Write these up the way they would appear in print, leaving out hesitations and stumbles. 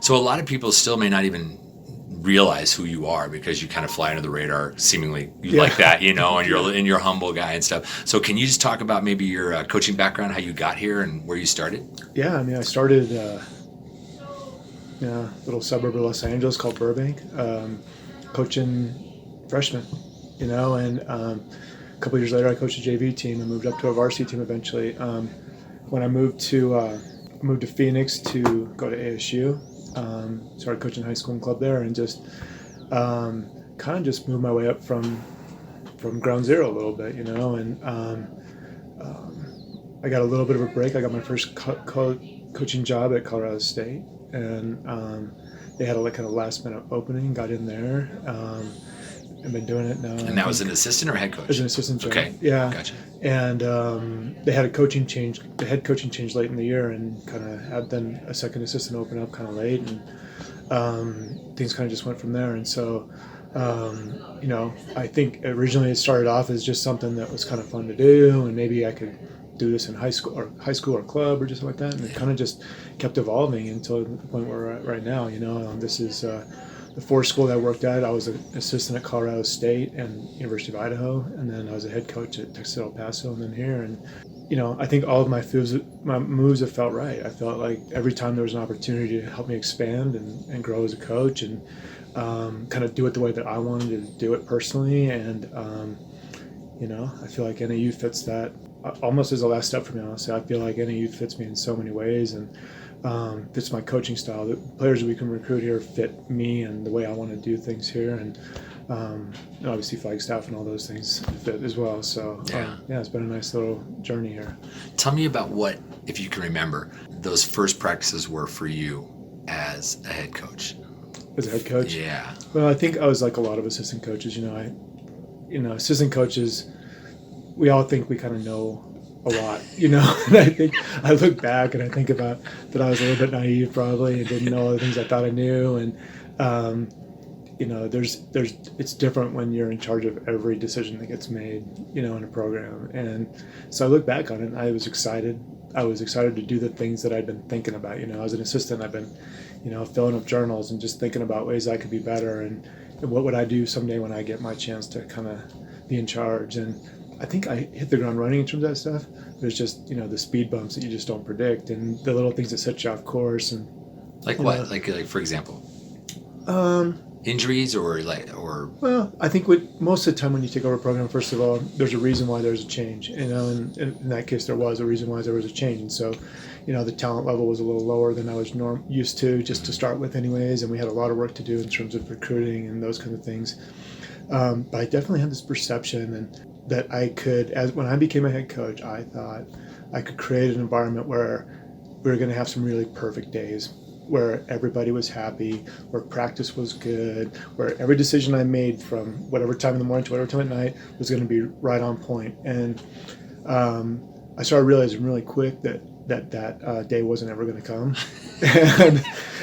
So a lot of people still may not even realize who you are because you kind of fly under the radar, seemingly like that, and you're humble guy and stuff. So can you just talk about maybe your coaching background, how you got here and where you started? Yeah, I mean, I started in a little suburb of Los Angeles called Burbank, coaching freshmen, and a couple years later I coached a JV team and moved up to a varsity team eventually. When I moved to Phoenix to go to ASU, started coaching high school and club there, and just kind of just moved my way up from ground zero a little bit, and I got a little bit of a break. I got my first coaching job at Colorado State, and they had a kind of last minute opening. Got in there. I've been doing it now. And that was an assistant or head coach? As an assistant job. Okay. Yeah. Gotcha. And they had a coaching change. The head coaching changed late in the year, and kind of had then a second assistant open up kind of late, and things kind of just went from there. And so, I think originally it started off as just something that was kind of fun to do, and maybe I could do this in high school or club or just something like that. And it kind of just kept evolving until the point where we're at right now. This is the fourth school that I worked at. I was an assistant at Colorado State and University of Idaho, and then I was a head coach at Texas El Paso, and then here. And I think all of my moves have felt right. I felt like every time there was an opportunity to help me expand and grow as a coach, and kind of do it the way that I wanted to do it personally. And I feel like NAU fits that almost as a last step for me. Honestly, I feel like NAU fits me in so many ways, and fits my coaching style. The players that we can recruit here fit me and the way I want to do things here, and obviously Flagstaff and all those things fit as well. So it's been a nice little journey here. Tell me about what, if you can remember, those first practices were for you as a head coach. As a head coach? Yeah. Well, I think I was like a lot of assistant coaches. Assistant coaches, we all think we kind of know a lot, and I think I look back and I think about that I was a little bit naive probably and didn't know all the things I thought I knew. And it's different when you're in charge of every decision that gets made, in a program. And so I look back on it and I was excited to do the things that I'd been thinking about. As an assistant, I've been, filling up journals and just thinking about ways I could be better, and what would I do someday when I get my chance to kind of be in charge. And I think I hit the ground running in terms of that stuff. There's just, the speed bumps that you just don't predict, and the little things that set you off course. And like what? Like for example? Injuries or? Well, I think most of the time when you take over a program, first of all, there's a reason why there's a change. And in that case, there was a reason why there was a change. And so, the talent level was a little lower than I was used to, just to start with anyways. And we had a lot of work to do in terms of recruiting and those kind of things. But I definitely had this perception and that I could, when I became a head coach, I thought I could create an environment where we were going to have some really perfect days, where everybody was happy, where practice was good, where every decision I made from whatever time in the morning to whatever time at night was going to be right on point. And I started realizing really quick that day wasn't ever going to come.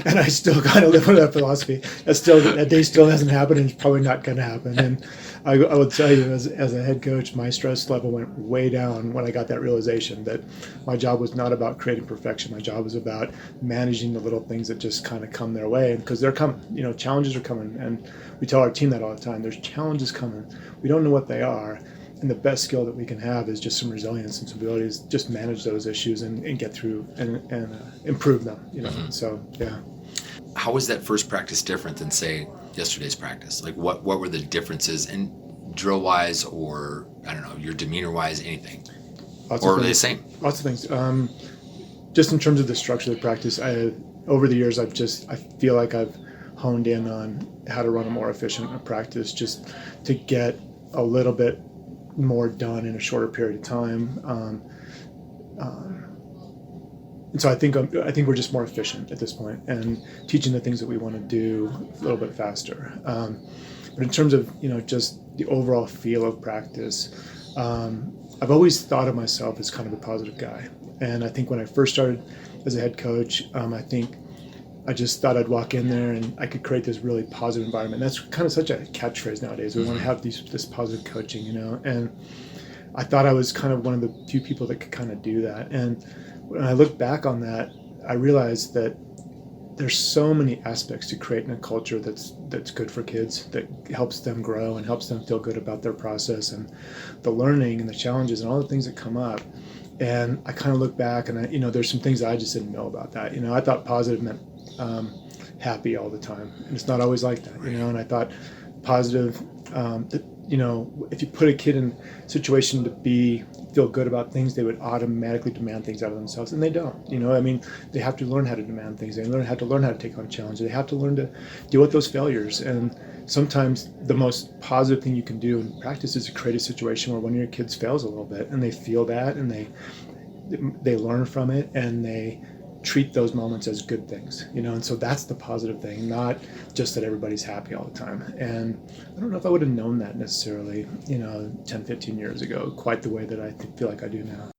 and I still kind of live with that philosophy. That day still hasn't happened, and it's probably not going to happen. And I would tell you, as a head coach, my stress level went way down when I got that realization that my job was not about creating perfection. My job was about managing the little things that just kind of come their way. And because they're coming, challenges are coming. And we tell our team that all the time. There's challenges coming. We don't know what they are. And the best skill that we can have is just some resilience and some ability to just manage those issues and get through and improve them. Mm-hmm. So, yeah. How was that first practice different than, say, yesterday's practice? Like, what were the differences in drill-wise, or, I don't know, your demeanor-wise, anything? Or were they the same? Lots of things. Just in terms of the structure of the practice, over the years, I feel like I've honed in on how to run a more efficient practice, just to get a little bit more done in a shorter period of time. And so I think we're just more efficient at this point, and teaching the things that we want to do a little bit faster. But in terms of just the overall feel of practice, I've always thought of myself as kind of a positive guy. And I think when I first started as a head coach, I think I just thought I'd walk in there and I could create this really positive environment. That's kind of such a catchphrase nowadays. We want to have this positive coaching, and I thought I was kind of one of the few people that could kind of do that. And when I look back on that, I realized that there's so many aspects to creating a culture that's good for kids, that helps them grow and helps them feel good about their process and the learning and the challenges and all the things that come up. And I kind of look back and there's some things that I just didn't know about that. I thought positive meant happy all the time, and it's not always like that. And I thought positive, that, if you put a kid in a situation to feel good about things, they would automatically demand things out of themselves, and they don't. They have to learn how to demand things. They have to learn how to take on challenges. They have to learn to deal with those failures. And sometimes the most positive thing you can do in practice is to create a situation where one of your kids fails a little bit, and they feel that, and they learn from it, and they treat those moments as good things, and so that's the positive thing, not just that everybody's happy all the time. And I don't know if I would have known that necessarily, 10, 15 years ago, quite the way that I feel like I do now.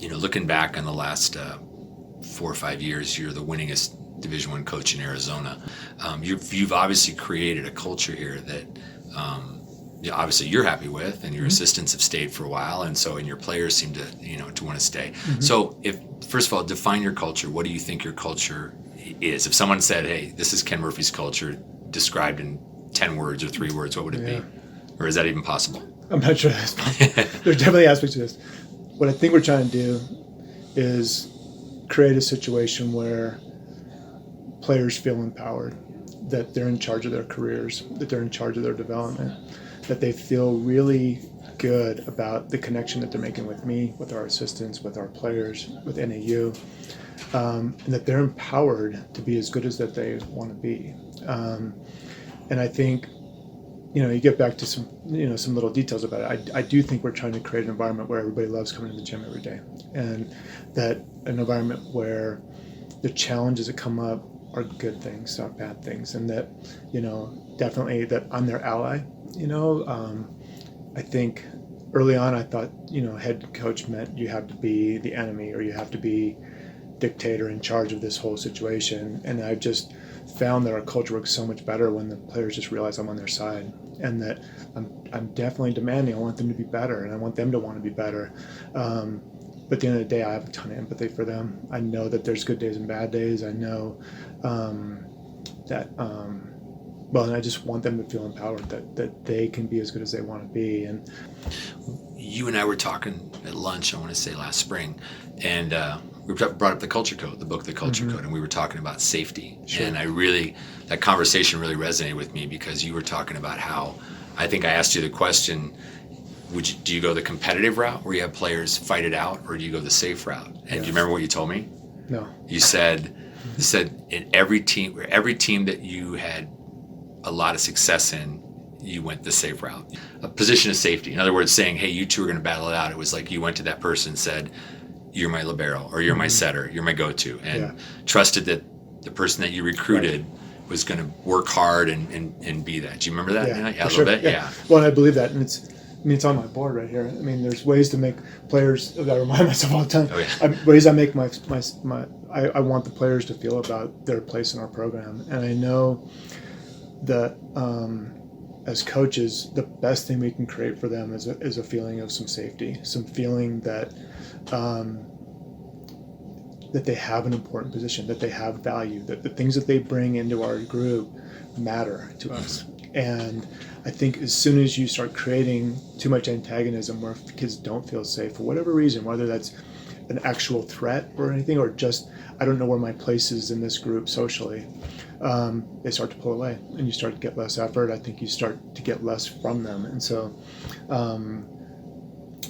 Looking back on the last 4 or 5 years, you're the winningest Division I coach in Arizona. You've obviously created a culture here that obviously you're happy with, and your assistants have stayed for a while, and your players seem to to want to stay. So, first of all, define your culture. What do you think your culture is? If someone said, "Hey, this is Ken Murphy's culture," described in 10 words or 3 words, what would it be? Or is that even possible? I'm not sure that's possible. There's definitely aspects to this. What I think we're trying to do is create a situation where players feel empowered, that they're in charge of their careers, that they're in charge of their development, that they feel really good about the connection that they're making with me, with our assistants, with our players, with NAU, and that they're empowered to be as good as that they want to be. And I think, you get back to some little details about it. I do think we're trying to create an environment where everybody loves coming to the gym every day, and that an environment where the challenges that come up are good things, not bad things, and that, definitely that I'm their ally. I think early on I thought, head coach meant you have to be the enemy, or you have to be dictator in charge of this whole situation. And I've just found that our culture works so much better when the players just realize I'm on their side, and that I'm definitely demanding. I want them to be better, and I want them to want to be better. But at the end of the day, I have a ton of empathy for them. I know that there's good days and bad days. I know that, and I just want them to feel empowered, that they can be as good as they want to be. And you and I were talking at lunch, I want to say last spring, and we brought up the Culture Code, the book, The Culture Code, and we were talking about safety. Sure. And that conversation really resonated with me, because you were talking about how, I think I asked you the question, do you go the competitive route where you have players fight it out, or do you go the safe route? And do you remember what you told me? No. You said in every team that you had a lot of success in, you went the safe route. A position of safety. In other words, saying, hey, you two are going to battle it out. It was like you went to that person and said, you're my libero, or you're my setter, you're my go-to, and trusted that the person that you recruited was going to work hard and be that. Do you remember that? Yeah, a little sure. bit? Yeah. Well, and I believe that, and it's on my board right here. There's ways to make players, that I remind myself all the time. Oh, yeah. Ways I make I want the players to feel about their place in our program. And I know that as coaches, the best thing we can create for them is a feeling of some safety, some feeling that that they have an important position, that they have value, that the things that they bring into our group matter to us. And I think as soon as you start creating too much antagonism, where kids don't feel safe for whatever reason, whether that's an actual threat or anything, or just, I don't know where my place is in this group socially, they start to pull away, and you start to get less effort. I think you start to get less from them. And so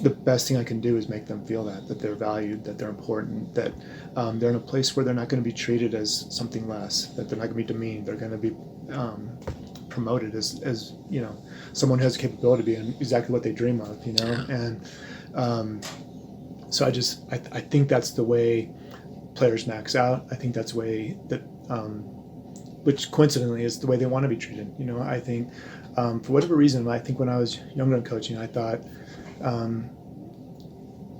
the best thing I can do is make them feel that they're valued, that they're important, that they're in a place where they're not going to be treated as something less, that they're not going to be demeaned, they're going to be promoted as someone who has the capability to be exactly what they dream of, and so I think that's the way players max out. I think that's the way that which coincidentally is the way they want to be treated. I think for whatever reason, I think when I was younger and coaching, I thought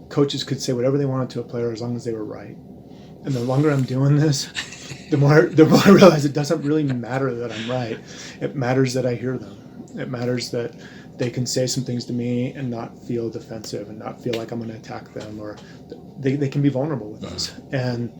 coaches could say whatever they wanted to a player as long as they were right. And the longer I'm doing this, the more I realize it doesn't really matter that I'm right. It matters that I hear them. It matters that they can say some things to me and not feel defensive and not feel like I'm going to attack them, or they can be vulnerable with us. And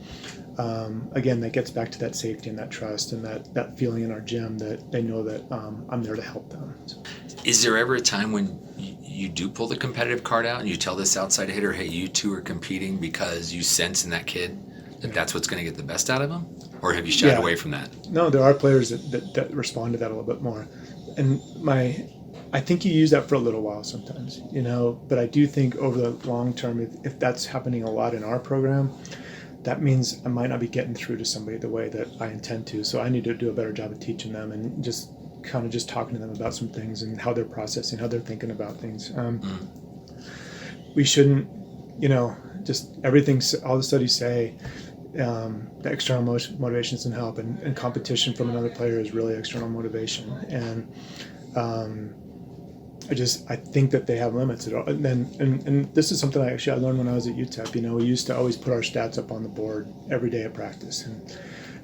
again, that gets back to that safety and that trust and that feeling in our gym that they know that I'm there to help them. So. Is there ever a time when you do pull the competitive card out and you tell this outside hitter, hey, you two are competing because you sense in that kid that that's what's going to get the best out of him? Or have you shied away from that? No, there are players that respond to that a little bit more. And I think you use that for a little while sometimes, but I do think over the long term, if that's happening a lot in our program, that means I might not be getting through to somebody the way that I intend to. So I need to do a better job of teaching them and just talking to them about some things and how they're processing, how they're thinking about things. We shouldn't, just everything, all the studies say, the external motivation doesn't help, and competition from another player is really external motivation. And I think that they have limits at all. And this is something I learned when I was at UTEP. We used to always put our stats up on the board every day at practice, and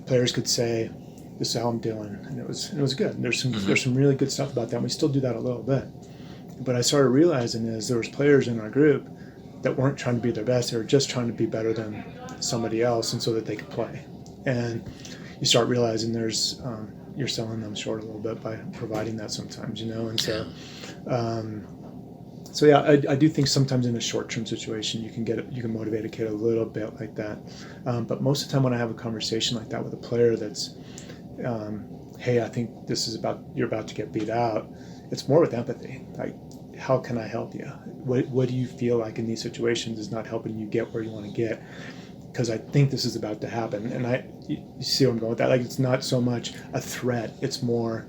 players could say, "This is how I'm doing," and it was good. There's some really good stuff about that. And we still do that a little bit. But I started realizing there was players in our group that weren't trying to be their best. They were just trying to be better than somebody else, and so that they could play. And you start realizing you're selling them short a little bit by providing that sometimes, and so. I do think sometimes in a short-term situation you can motivate a kid a little bit like that. But most of the time when I have a conversation like that with a player that's, hey, I think you're about to get beat out, it's more with empathy. Like, how can I help you? What do you feel like in these situations is not helping you get where you want to get? Because I think this is about to happen. And you see where I'm going with that? Like, it's not so much a threat. It's more,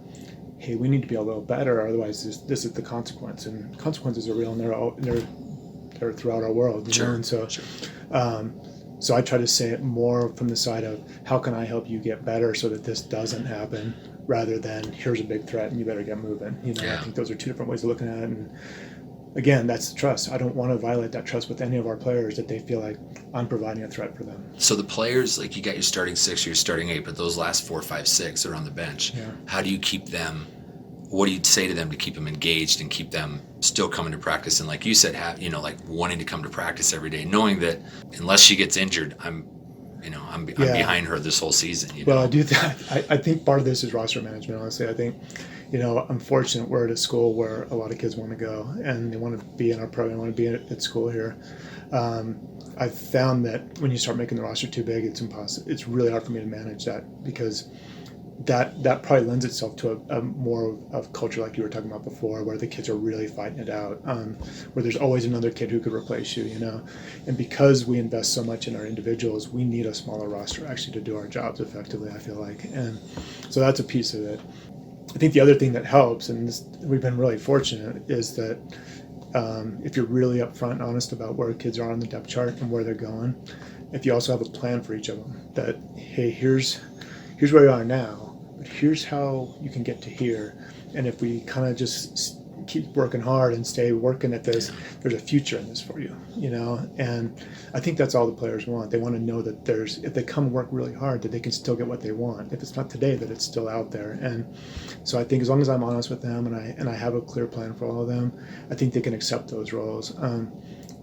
hey, we need to be a little better. Otherwise, this is the consequence. And consequences are real, and they're throughout our world. Sure. And so, so I try to say it more from the side of, how can I help you get better so that this doesn't happen, rather than here's a big threat and you better get moving. I think those are two different ways of looking at it. And again, that's the trust. I don't want to violate that trust with any of our players, that they feel like I'm providing a threat for them. So the players, like, you got your starting 6, your starting 8, but those last 4, 5, 6 are on the bench. Yeah. How do you keep them? What do you say to them to keep them engaged and keep them still coming to practice? And like you said, wanting to come to practice every day, knowing that unless she gets injured, I'm behind her this whole season. Well, I do. I think part of this is roster management. Honestly, I think, I'm fortunate we're at a school where a lot of kids want to go and they want to be in our program, want to be at school here. I've found that when you start making the roster too big, it's impossible. It's really hard for me to manage that, because that probably lends itself to a more of culture like you were talking about before, where the kids are really fighting it out, where there's always another kid who could replace you, And because we invest so much in our individuals, we need a smaller roster actually to do our jobs effectively, I feel like. And so that's a piece of it. I think the other thing that helps, and we've been really fortunate, is that if you're really upfront and honest about where kids are on the depth chart and where they're going, if you also have a plan for each of them, that, hey, here's where you are now, but here's how you can get to here. And if we kind of just keep working hard and stay working at this, there's a future in this for you, And I think that's all the players want. They want to know that if they come work really hard, that they can still get what they want. If it's not today, that it's still out there. And so I think as long as I'm honest with them and I have a clear plan for all of them, I think they can accept those roles.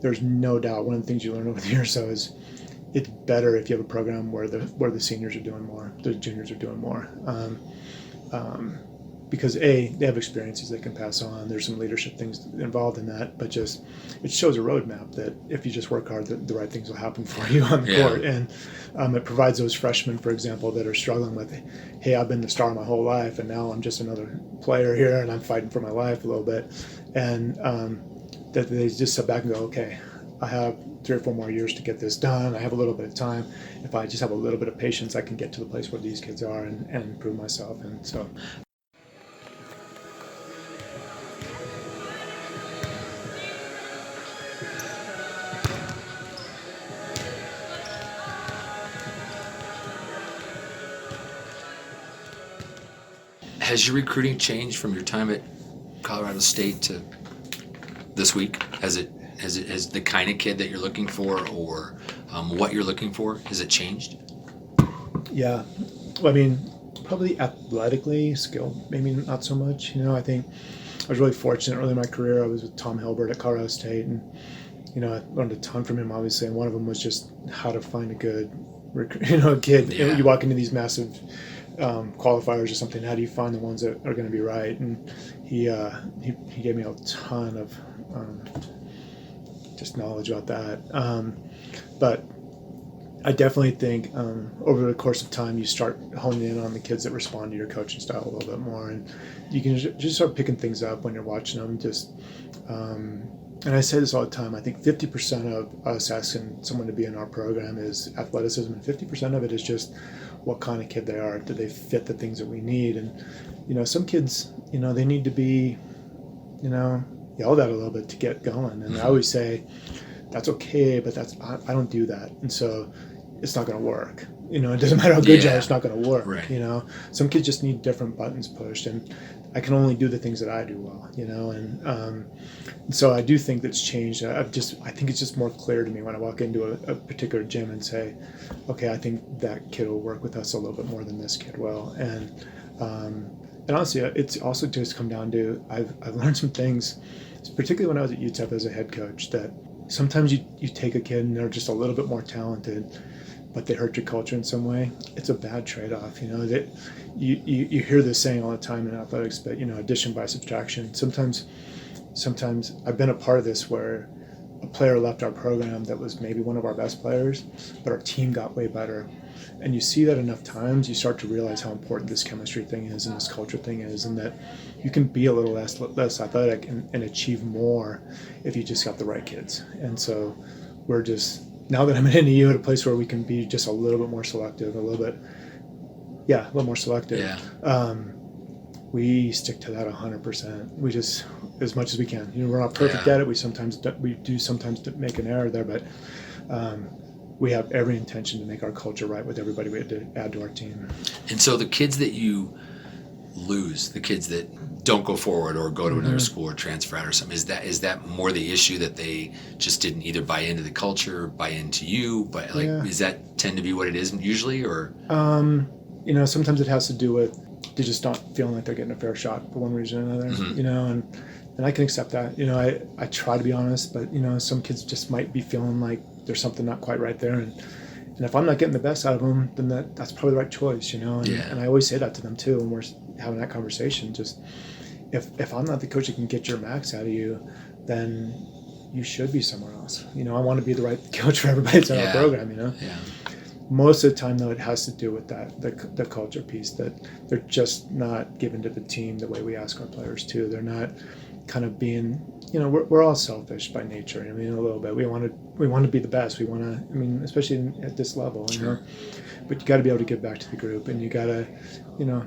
There's no doubt one of the things you learn over the years, so is it's better if you have a program where the seniors are doing more, the juniors are doing more. Because they have experiences they can pass on. There's some leadership things involved in that, but just it shows a roadmap that if you just work hard, the right things will happen for you on the court. And it provides those freshmen, for example, that are struggling with, hey, I've been the star my whole life, and now I'm just another player here, and I'm fighting for my life a little bit. And that they just sit back and go, okay, I have 3 or 4 more years to get this done. I have a little bit of time. If I just have a little bit of patience, I can get to the place where these kids are and prove myself. And so. Has your recruiting changed from your time at Colorado State to this week? Has the kind of kid that you're looking for, or what you're looking for? Has it changed? Yeah. Well, I mean, probably athletically, skill, maybe not so much. I think I was really fortunate early in my career. I was with Tom Hilbert at Colorado State, and I learned a ton from him, obviously. And one of them was just how to find a good, kid. Yeah. You walk into these massive qualifiers or something. How do you find the ones that are going to be right? And he gave me a ton of just knowledge about that. But I definitely think over the course of time, you start honing in on the kids that respond to your coaching style a little bit more, and you can just start picking things up when you're watching them. And I say this all the time. I think 50% of us asking someone to be in our program is athleticism, and 50% of it is just what kind of kid they are. Do they fit the things that we need? And some kids, they need to be, yelled at a little bit to get going. And I always say, that's okay, but I don't do that, and so it's not going to work. It doesn't matter how good you are, it's not going to work. Right. Some kids just need different buttons pushed, and I can only do the things that I do well. And so I do think that's changed. I think it's just more clear to me when I walk into a particular gym and say, okay, I think that kid will work with us a little bit more than this kid will. And honestly, it's also just come down to I've learned some things, particularly when I was at UTEP as a head coach, that sometimes you take a kid and they're just a little bit more talented, but they hurt your culture in some way. It's a bad trade-off. That you hear this saying all the time in athletics, but addition by subtraction. Sometimes I've been a part of this where a player left our program that was maybe one of our best players, but our team got way better. And you see that enough times, you start to realize how important this chemistry thing is and this culture thing is, and that you can be a little less athletic and achieve more if you just got the right kids. And so we're just, now that I'm at NAU, at a place where we can be just a little bit more selective, a little more selective. Yeah. We stick to that 100%. We just, as much as we can. We're not perfect at it. We do sometimes make an error there, but we have every intention to make our culture right with everybody we had to add to our team. And so the kids that you lose, the kids that don't go forward or go to another school or transfer out or something, is that more the issue that they just didn't either buy into the culture, buy into you, but does that tend to be what it is usually, or? Sometimes it has to do with they just not feeling like they're getting a fair shot for one reason or another, and I can accept that. I try to be honest, but some kids just might be feeling like there's something not quite right there, and if I'm not getting the best out of them, then that's probably the right choice, and I always say that to them too when we're having that conversation. Just if I'm not the coach that can get your max out of you, then you should be somewhere else. I want to be the right coach for everybody that's in our program. Yeah. Most of the time, though, it has to do with that the culture piece, that they're just not given to the team the way we ask our players to. They're not kind of being, we're all selfish by nature. A little bit. We want to be the best. We want to. Especially at this level, Sure. But you got to be able to give back to the group, and you got to,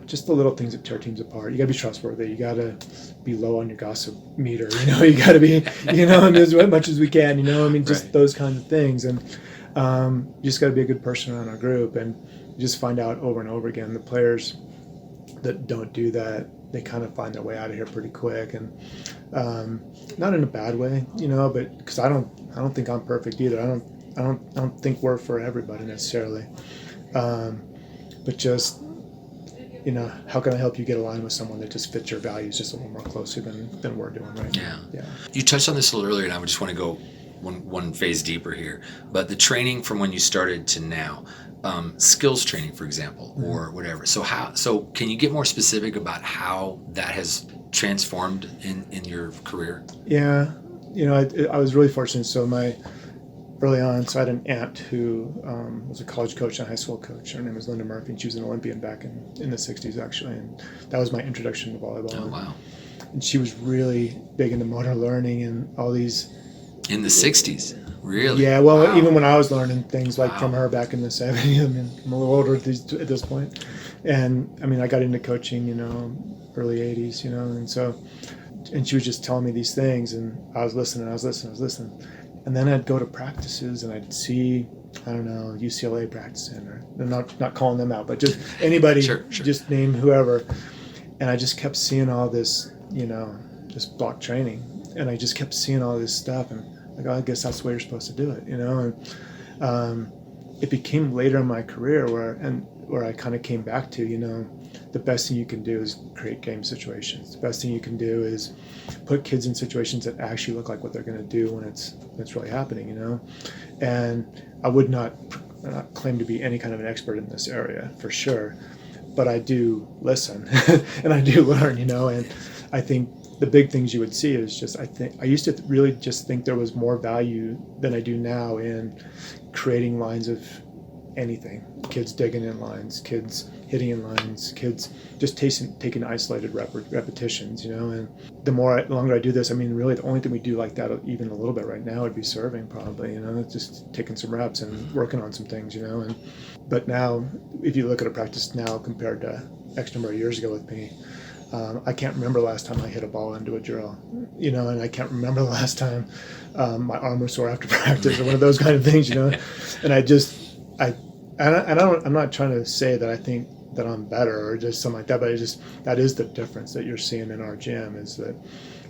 just the little things that tear teams apart. You got to be trustworthy. You got to be low on your gossip meter. You got to be, as much as we can. Just Right. those kinds of things, and. You just got to be a good person around our group, and you just find out over and over again the players that don't do that, they kind of find their way out of here pretty quick, and not in a bad way, but because I don't think I'm perfect either. I don't think we're for everybody necessarily, but just how can I help you get aligned with someone that just fits your values just a little more closely than we're doing right now? Yeah. You touched on this a little earlier, and I just want to go one phase deeper here, but the training from when you started to now, skills training, for example, or whatever. So can you get more specific about how that has transformed in your career? Yeah, I was really fortunate. So early on, I had an aunt who was a college coach and a high school coach. Her name was Linda Murphy, and she was an Olympian back in the 60s, actually, and that was my introduction to volleyball. Oh, wow. And she was really big into motor learning and all these. In the 60s? Really? Yeah, well, Wow. even when I was learning things like Wow. from her back in the 70s, I'm a little older at this point. And I got into coaching, early 80s, and she was just telling me these things, and I was listening. And then I'd go to practices and I'd see, I don't know, UCLA practicing, or I'm not calling them out, but just anybody, Sure. just name whoever. And I just kept seeing all this, this block training. And I just kept seeing all this stuff, and I guess that's the way you're supposed to do it, It became later in my career where I kind of came back to, the best thing you can do is create game situations. The best thing you can do is put kids in situations that actually look like what they're going to do when it's really happening, And I would not claim to be any kind of an expert in this area for sure, but I do listen and I do learn, and I think the big things you would see is just, I used to really just think there was more value than I do now in creating lines of anything. Kids digging in lines, kids hitting in lines, kids just taking isolated repetitions, and the longer I do this, really the only thing we do like that even a little bit right now would be serving probably, just taking some reps and working on some things, but now if you look at a practice now compared to X number of years ago with me, I can't remember the last time I hit a ball into a drill, and I can't remember the last time my arm was sore after practice or one of those kind of things, and I'm not trying to say that I think that I'm better or just something like that, but that is the difference that you're seeing in our gym is that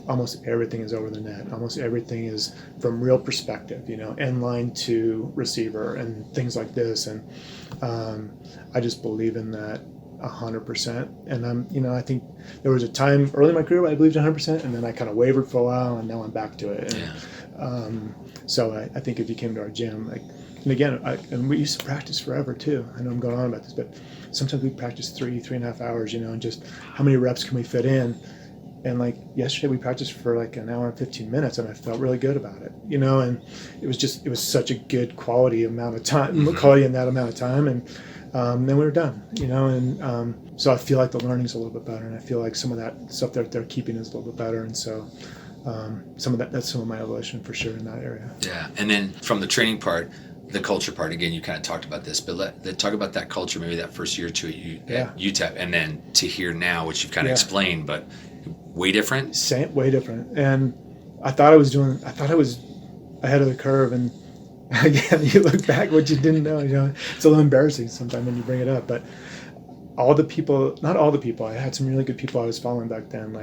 almost everything is over the net. Almost everything is from real perspective, end line to receiver and things like this. And I just believe in that 100%. And I think there was a time early in my career where I believed 100%, and then I kind of wavered for a while, and now I'm back to it. And, so I think if you came to our gym, and again, and we used to practice forever too. I know I'm going on about this, but sometimes we practice 3.5 hours, and just how many reps can we fit in? And yesterday we practiced for an hour and 15 minutes, and I felt really good about it, and it was such a good quality amount of time, quality in that amount of time. And then we were done, and so I feel like the learning's a little bit better, and I feel like some of that stuff that they're keeping is a little bit better. And so that's some of my evolution for sure in that area. Yeah. And then from the training part, the culture part, again, you kind of talked about this, but let's talk about that culture, maybe that first year or two at UTEP, and then to here now, which you've kind of explained, but way different? Way different. And I thought I was ahead of the curve, and again, you look back what you didn't know, it's a little embarrassing sometimes when you bring it up, but not all the people, I had some really good people I was following back then,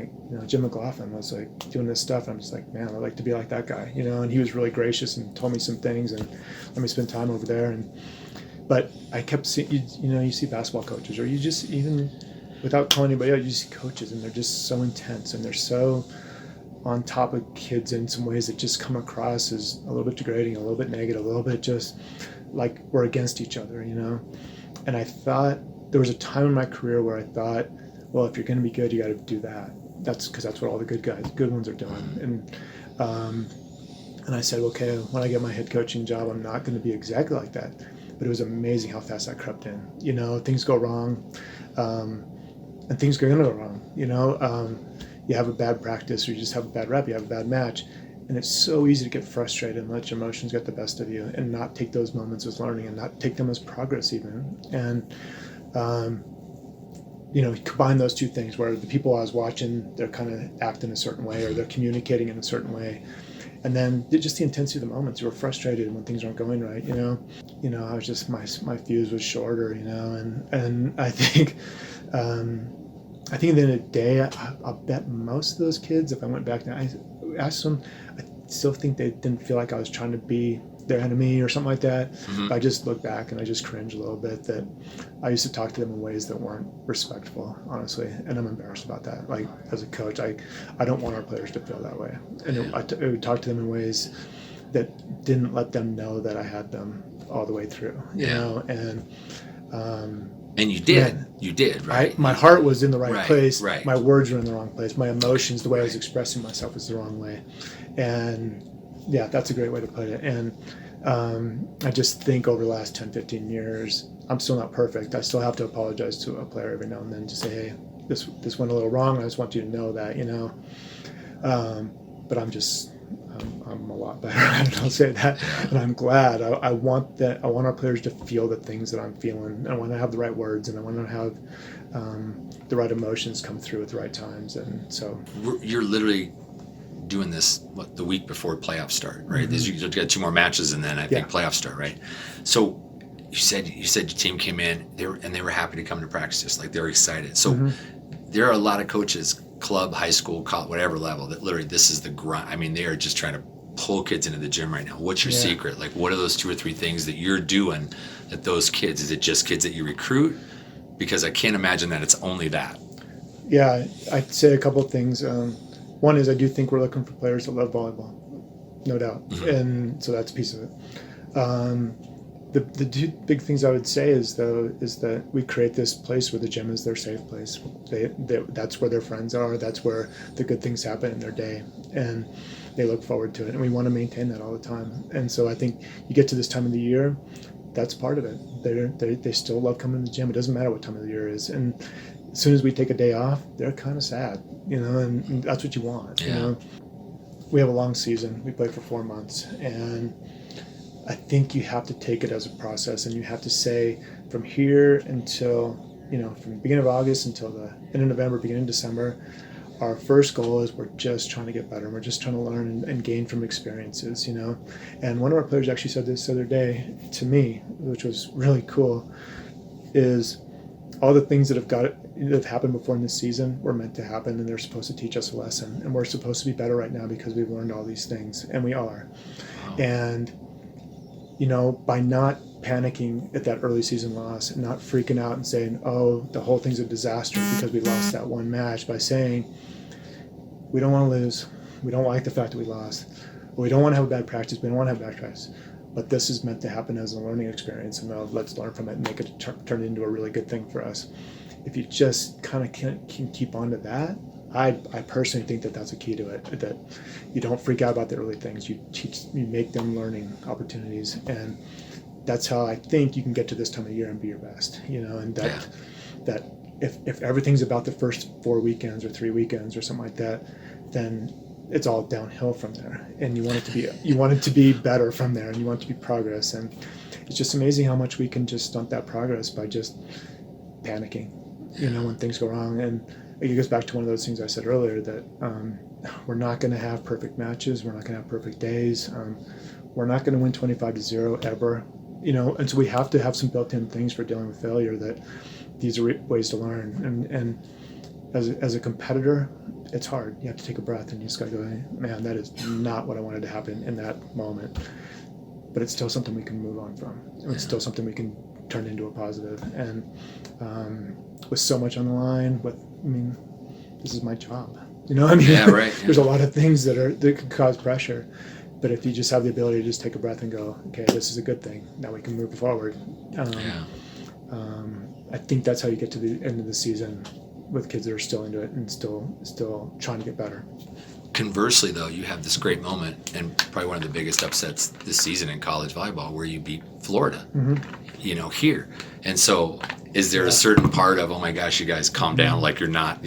Jim McLaughlin was doing this stuff, and I'm just man, I'd like to be like that guy, and he was really gracious and told me some things and let me spend time over there. But I kept seeing, you see basketball coaches, or you just, even without calling anybody out, you see coaches, and they're just so intense, and they're so on top of kids in some ways that just come across as a little bit degrading, a little bit negative, a little bit just like we're against each other, And I thought, there was a time in my career where I thought, well, if you're going to be good, you got to do that. That's because that's what all the good ones are doing. And I said, okay, when I get my head coaching job, I'm not going to be exactly like that. But it was amazing how fast that crept in. Things go wrong, and things are going to go wrong. You have a bad practice, or you just have a bad rep, you have a bad match, and it's so easy to get frustrated and let your emotions get the best of you, and not take those moments as learning, and not take them as progress even. And combine those two things where the people I was watching, they're kind of acting a certain way, or they're communicating in a certain way. And then just the intensity of the moments. You were frustrated when things weren't going right, I was just, my fuse was shorter, and I think at the end of the day, I'll bet most of those kids, if I went back now, I asked them, I still think they didn't feel like I was trying to be their enemy or something like that. Mm-hmm. I just look back and I just cringe a little bit that I used to talk to them in ways that weren't respectful, honestly, and I'm embarrassed about that. As a coach, I don't want our players to feel that way, and I would talk to them in ways that didn't let them know that I had them all the way through, you know, and you did, right? My heart was in the right place. Right. My words were in the wrong place. My emotions, the way I was expressing myself, was the wrong way. And yeah, that's a great way to put it. And I just think over the last 10, 15 years, I'm still not perfect. I still have to apologize to a player every now and then to say, hey, this went a little wrong. I just want you to know that, but I'm a lot better. I'll say that, and I'm glad. I want our players to feel the things that I'm feeling. I want to have the right words, and I want to have the right emotions come through at the right times. And so you're literally doing this the week before playoffs start, right? Mm-hmm. You got 2 more matches, and then I think playoffs start, right? So you said your team came in, they were happy to come to practice, like they were excited. So there are a lot of coaches, club, high school, college, whatever level, that literally this is the grind. I mean, they are just trying to pull kids into the gym right now? What's your Yeah. secret? Like, what are those 2 or 3 things that you're doing that those kids, is it just kids that you recruit? Because I can't imagine that it's only that. Yeah, I'd say a couple of things. One is I do think we're looking for players that love volleyball, no doubt, and so that's a piece of it. The two big things I would say is that we create this place where the gym is their safe place. That's where their friends are. That's where the good things happen in their day, and they look forward to it. And we want to maintain that all the time. And so I think you get to this time of the year, that's part of it. They still love coming to the gym. It doesn't matter what time of the year it is. And as soon as we take a day off, they're kind of sad, and that's what you want. Yeah. We have a long season. We play for 4 months, and I think you have to take it as a process, and you have to say from here until, from the beginning of August until the end of November, beginning of December, our first goal is we're just trying to get better. We're just trying to learn and gain from experiences, And one of our players actually said this the other day to me, which was really cool, is all the things that have happened before in this season were meant to happen, and they're supposed to teach us a lesson. And we're supposed to be better right now because we've learned all these things, and we are. Wow. And by not panicking at that early season loss and not freaking out and saying, oh, the whole thing's a disaster because we lost that one match, by saying, we don't want to lose. We don't like the fact that we lost. We don't want to have a bad practice. We don't want to have bad practice. But this is meant to happen as a learning experience, and let's learn from it and make it turn it into a really good thing for us. If you just kind of can keep on to that, I personally think that that's a key to it, that you don't freak out about the early things. You make them learning opportunities, and that's how I think you can get to this time of year and be your best, and that if everything's about the first 4 weekends or 3 weekends or something like that, then it's all downhill from there, and you want it to be better from there, and you want it to be progress. And it's just amazing how much we can just stunt that progress by just panicking, when things go wrong. And it goes back to one of those things I said earlier, that we're not going to have perfect matches, we're not going to have perfect days, we're not going to win 25-0 ever, and so we have to have some built-in things for dealing with failure, that these are ways to learn. And as a competitor, it's hard. You have to take a breath, and you just gotta go, hey, man, that is not what I wanted to happen in that moment, but it's still something we can move on from. It's still something we can turn into a positive. And with so much on the line, this is my job. Yeah, right. Yeah. There's a lot of things that can cause pressure, but if you just have the ability to just take a breath and go, okay, this is a good thing. Now we can move forward. I think that's how you get to the end of the season with kids that are still into it and still trying to get better. Conversely, though, you have this great moment, and probably one of the biggest upsets this season in college volleyball, where you beat Florida, here. And so is there a certain part of, oh my gosh, you guys calm down, like you're not,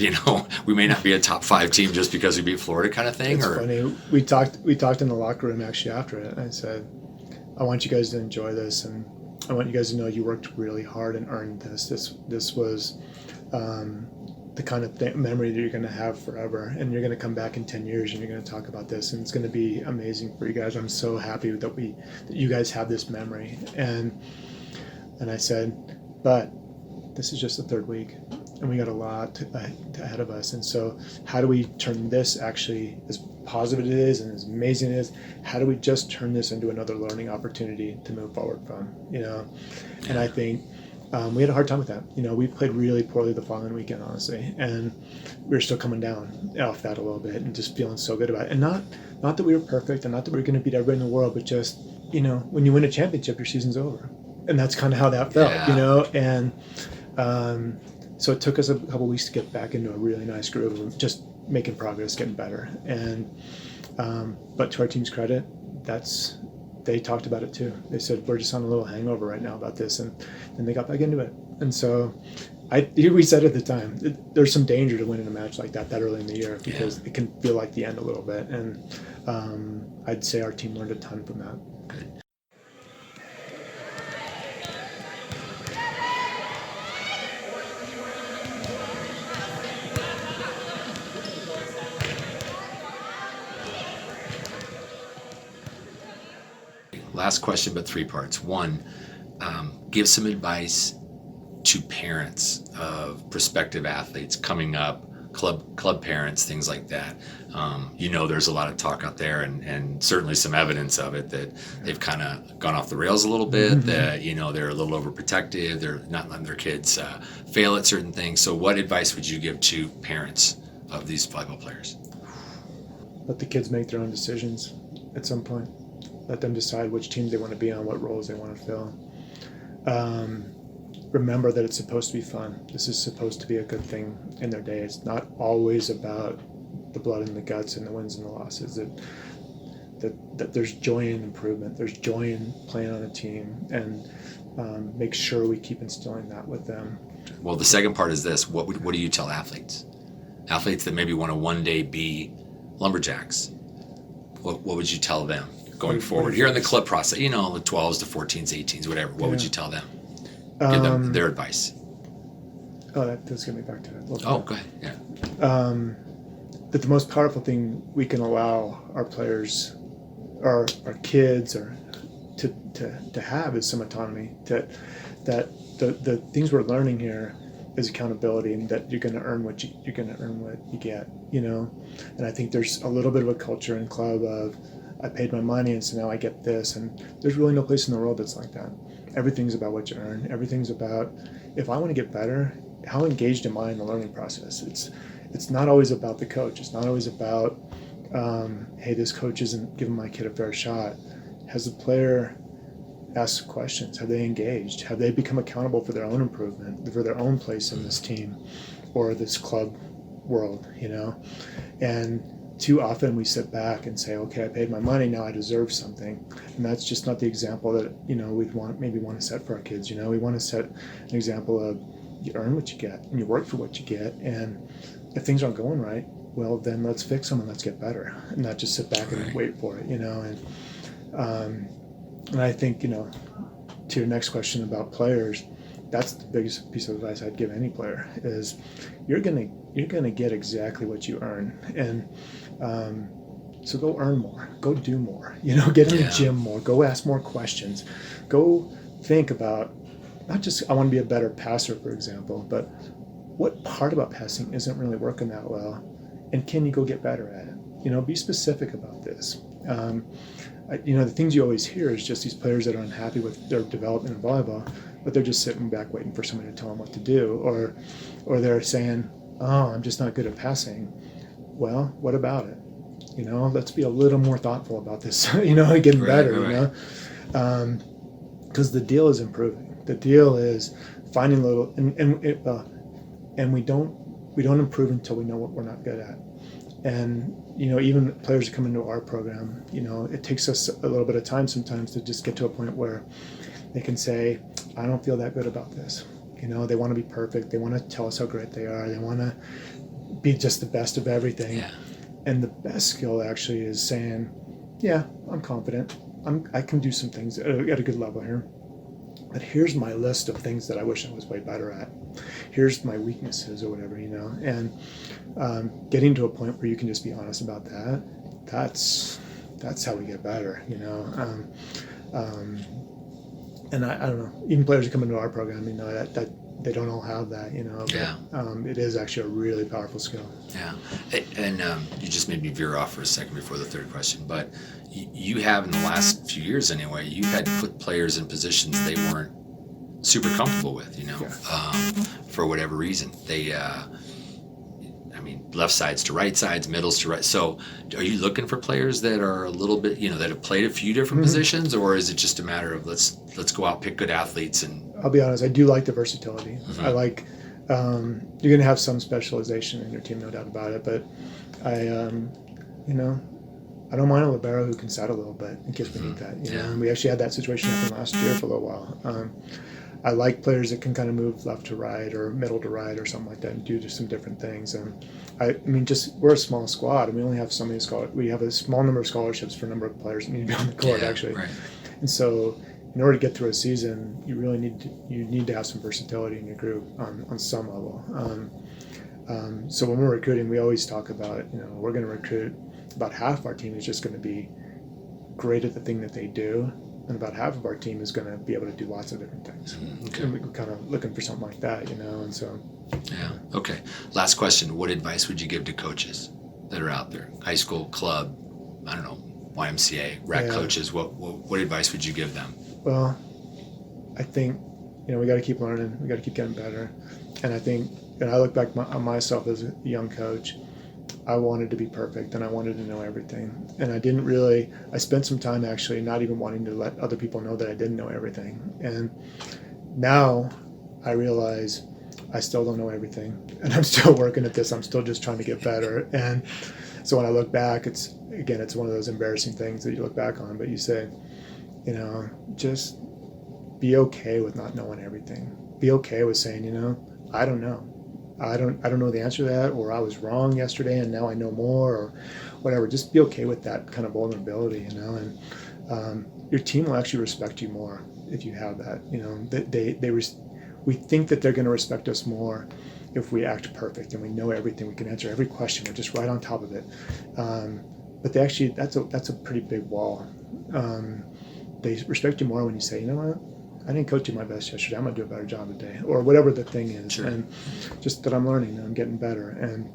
we may not be a top 5 team just because we beat Florida kind of thing? It's funny. We talked in the locker room actually after it. I said, I want you guys to enjoy this, and I want you guys to know you worked really hard and earned this. This was the kind of memory that you're going to have forever, and you're going to come back in 10 years and you're going to talk about this, and it's going to be amazing for you guys. I'm so happy that you guys have this memory. And I said, but this is just the 3rd week, and we got a lot ahead of us. And so how do we turn this, actually, as positive it is and as amazing it is, how do we just turn this into another learning opportunity to move forward from, And I think we had a hard time with that. We played really poorly the following weekend, honestly, and we were still coming down off that a little bit and just feeling so good about it. And not that we were perfect, and not that we were going to beat everybody in the world, but just, when you win a championship, your season's over. And that's kind of how that felt, And so it took us a couple weeks to get back into a really nice groove of just making progress, getting better. And but to our team's credit, they talked about it too. They said, we're just on a little hangover right now about this, and then they got back into it. And so we said at the time, there's some danger to winning a match like that early in the year, because it can feel like the end a little bit. And I'd say our team learned a ton from that. Good. Last question, but 3 parts. 1, give some advice to parents of prospective athletes coming up, club parents, things like that. There's a lot of talk out there, and certainly some evidence of it that they've kind of gone off the rails a little bit. That they're a little overprotective. They're not letting their kids fail at certain things. So, what advice would you give to parents of these volleyball players? Let the kids make their own decisions at some point. Let them decide which teams they want to be on, what roles they want to fill. Remember that it's supposed to be fun. This is supposed to be a good thing in their day. It's not always about the blood and the guts and the wins and the losses. That there's joy in improvement. There's joy in playing on a team, and make sure we keep instilling that with them. Well, the second part is this. What do you tell athletes? Athletes that maybe want to one day be lumberjacks. What would you tell them going forward? Here in the club process, the 12s, the 14s, 18s, whatever. What would you tell them? Give them their advice. Oh, that does get me back to that. Oh, go ahead. Yeah. That the most powerful thing we can allow our players, our kids, or to have is some autonomy. That the things we're learning here is accountability, and that you're going to earn what you get. And I think there's a little bit of a culture in club of I paid my money and so now I get this, and there's really no place in the world that's like that. Everything's about what you earn. Everything's about, if I want to get better, how engaged am I in the learning process? It's not always about the coach. It's not always about, hey, this coach isn't giving my kid a fair shot. Has the player asked questions? Have they engaged? Have they become accountable for their own improvement, for their own place in this team or this club world, And too often we sit back and say, okay, I paid my money, now I deserve something. And that's just not the example that, we'd want to set for our kids. We want to set an example of you earn what you get and you work for what you get. And if things aren't going right, well, then let's fix them and let's get better and not just sit back and wait for it, And I think, to your next question about players, that's the biggest piece of advice I'd give any player is you're gonna get exactly what you earn. And so go earn more, go do more, get in the gym more, go ask more questions, go think about not just I want to be a better passer, for example, but what part about passing isn't really working that well, and can you go get better at it? Be specific about this. The things you always hear is just these players that are unhappy with their development in volleyball, but they're just sitting back waiting for somebody to tell them what to do, or they're saying, oh, I'm just not good at passing. Well, what about it? Let's be a little more thoughtful about this, getting better, because the deal is improving. The deal is finding little, and we don't improve until we know what we're not good at. And, even players that come into our program, it takes us a little bit of time sometimes to just get to a point where they can say, I don't feel that good about this. They want to be perfect. They want to tell us how great they are. They want to be just the best of everything. Yeah. And the best skill actually is saying, yeah, I'm confident. I can do some things at a good level here. But here's my list of things that I wish I was way better at. Here's my weaknesses or whatever, And getting to a point where you can just be honest about that, that's how we get better, And I don't know, even players who come into our program, that they don't all have that, But, it is actually a really powerful skill. Yeah. And you just made me veer off for a second before the third question, but you have in the last few years anyway, you've had to put players in positions they weren't super comfortable with, for whatever reason. They, left sides to right sides, middles to right. So are you looking for players that are a little bit, that have played a few different positions, or is it just a matter of let's go out, pick good athletes? And I'll be honest, I do like the versatility. I like, you're going to have some specialization in your team, no doubt about it, but I don't mind a libero who can set a little bit and gives me that. And we actually had that situation happen last year for a little while. I like players that can kind of move left to right or middle to right or something like that and do just some different things. And we're a small squad, and we only have so many we have a small number of scholarships for a number of players that need to be on the court, actually. Right. And so in order to get through a season, you really need to have some versatility in your group on some level. So when we're recruiting, we always talk about, we're going to recruit about half our team is just going to be great at the thing that they do, and about half of our team is going to be able to do lots of different things. Okay. And we're kind of looking for something like that, and so. Yeah. Okay. Last question. What advice would you give to coaches that are out there? High school, club, I don't know, YMCA, rec coaches. What advice would you give them? Well, I think, we got to keep learning. We got to keep getting better. And I think, and I look back on myself as a young coach, I wanted to be perfect and I wanted to know everything. And I spent some time actually not even wanting to let other people know that I didn't know everything. And now I realize I still don't know everything and I'm still working at this. I'm still just trying to get better. And so when I look back, it's one of those embarrassing things that you look back on, but you say, just be okay with not knowing everything. Be okay with saying, I don't know. I don't know the answer to that, or I was wrong yesterday and now I know more, or whatever. Just be okay with that kind of vulnerability, and your team will actually respect you more if you have that. We think that they're going to respect us more if we act perfect and we know everything. We can answer every question. We're just right on top of it. But that's a pretty big wall. They respect you more when you say, what? I didn't coach you my best yesterday. I'm going to do a better job today, or whatever the thing is. Sure. And just that I'm learning and I'm getting better. And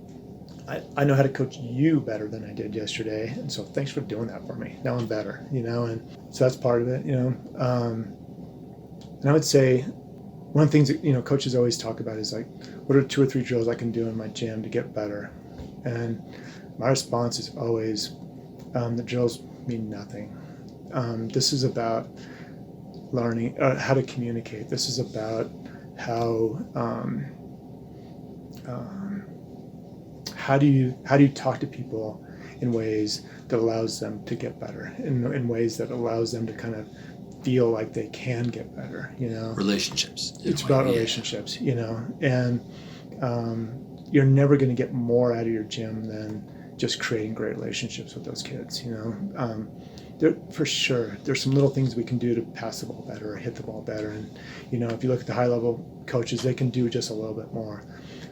I know how to coach you better than I did yesterday. And so thanks for doing that for me. Now I'm better, and so that's part of it, And I would say one of the things that, coaches always talk about is like, what are 2 or 3 drills I can do in my gym to get better? And my response is always, the drills mean nothing. This is about learning how to communicate. This is about how do you talk to people in ways that allows them to get better, in ways that allows them to kind of feel like they can get better. Relationships. It's about relationships. And you're never going to get more out of your gym than just creating great relationships with those kids. For sure, there's some little things we can do to pass the ball better or hit the ball better. And, if you look at the high level coaches, they can do just a little bit more.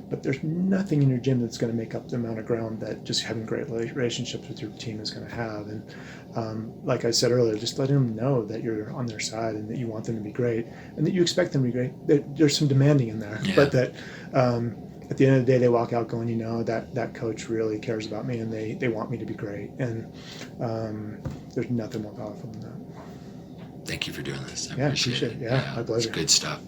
But there's nothing in your gym that's going to make up the amount of ground that just having great relationships with your team is going to have. And like I said earlier, just letting them know that you're on their side and that you want them to be great and that you expect them to be great. There's some demanding in there, but that at the end of the day, they walk out going, that coach really cares about me and they want me to be great. And there's nothing more powerful than that. Thank you for doing this. I appreciate it. Yeah, my pleasure. It's good stuff.